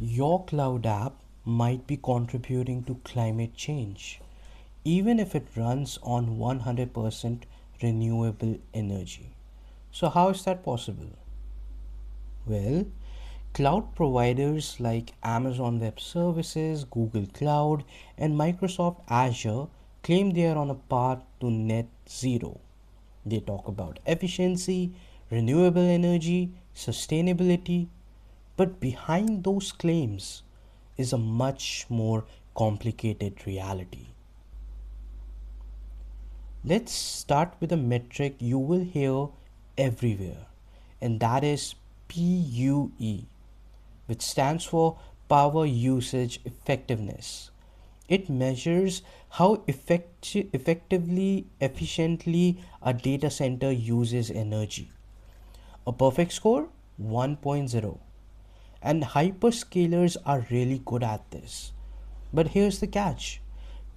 Your cloud app might be contributing to climate change, even if it runs on 100% renewable energy. So, how is that possible? Well, cloud providers like Amazon Web Services, Google Cloud, and Microsoft Azure claim they are on a path to net zero. They talk about efficiency, renewable energy, sustainability, but behind those claims is a much more complicated reality. Let's start with a metric you will hear everywhere, and that is PUE, which stands for Power Usage Effectiveness. It measures how efficiently a data center uses energy. A perfect score 1.0. And hyperscalers are really good at this. But here's the catch: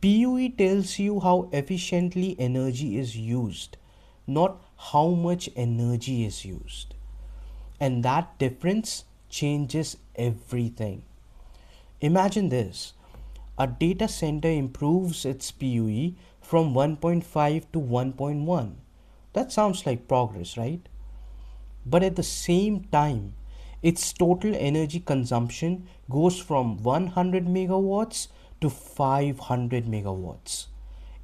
PUE tells you how efficiently energy is used, not how much energy is used. And that difference changes everything. Imagine this: a data center improves its PUE from 1.5 to 1.1. That sounds like progress, right? But at the same time, its total energy consumption goes from 100 megawatts to 500 megawatts.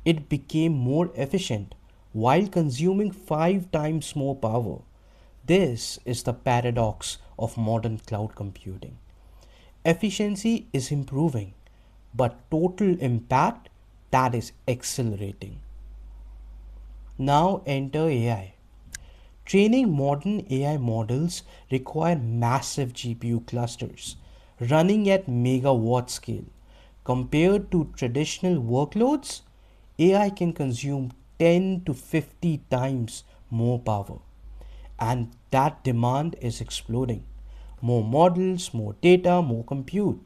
It became more efficient while consuming 5 times more power. This is the paradox of modern cloud computing. Efficiency is improving, but total impact, that is accelerating. Now enter AI. Training modern AI models require massive GPU clusters running at megawatt scale. Compared to traditional workloads, AI can consume 10 to 50 times more power. And that demand is exploding. More models, more data, more compute.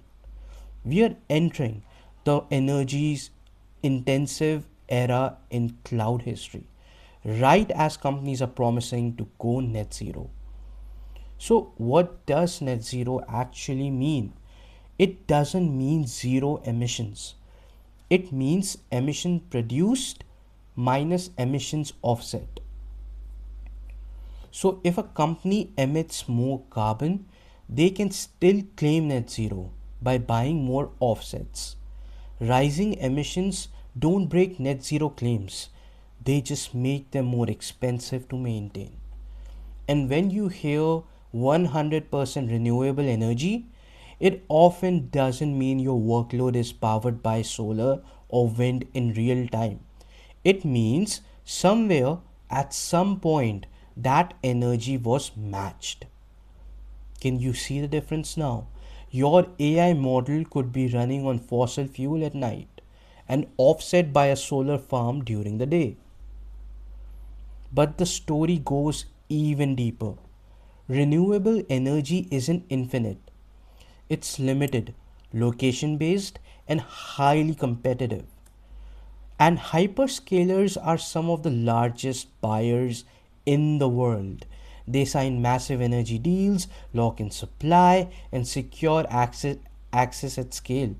We are entering the energy intensive era in cloud history, right as companies are promising to go net zero. So, what does net zero actually mean? It doesn't mean zero emissions, it means emission produced minus emissions offset. So, if a company emits more carbon, they can still claim net zero by buying more offsets. Rising emissions don't break net zero claims, they just make them more expensive to maintain. And when you hear 100% renewable energy, it often doesn't mean your workload is powered by solar or wind in real time. It means somewhere at some point that energy was matched. Can you see the difference now? Your AI model could be running on fossil fuel at night and offset by a solar farm during the day. But the story goes even deeper. Renewable energy isn't infinite, it's limited, location based, and highly competitive. And hyperscalers are some of the largest buyers in the world. They sign massive energy deals, lock in supply, and secure access at scale.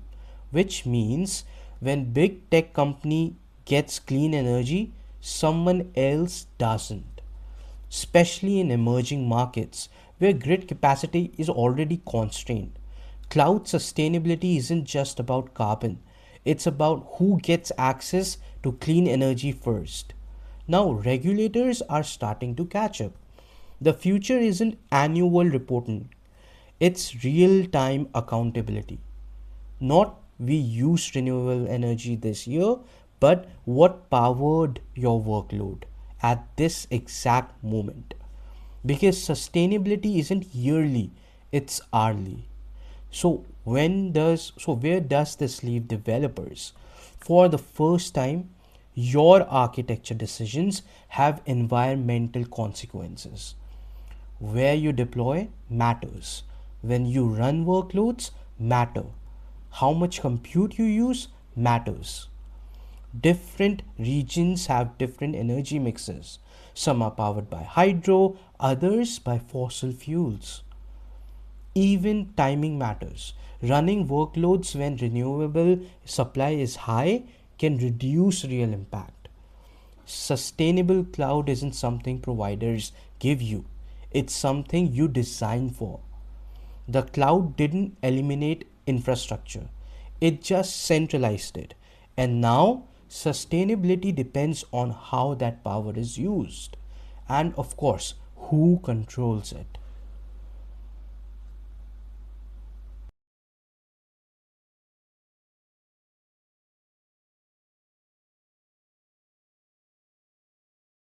Which means when big tech company gets clean energy, someone else doesn't. Especially in emerging markets where grid capacity is already constrained. Cloud sustainability isn't just about carbon, it's about who gets access to clean energy first. Now, regulators are starting to catch up. The future isn't annual reporting, it's real time accountability. Not we used renewable energy this year, but what powered your workload at this exact moment. Because sustainability isn't yearly, it's hourly. So where does this leave developers? For the first time, your architecture decisions have environmental consequences. Where you deploy matters. When you run workloads matter. How much compute you use matters. Different regions have different energy mixes. Some are powered by hydro, others by fossil fuels. Even timing matters. Running workloads when renewable supply is high can reduce real impact. Sustainable cloud isn't something providers give you, it's something you design for. The cloud didn't eliminate infrastructure, it just centralized it. And now, sustainability depends on how that power is used. And of course, who controls it.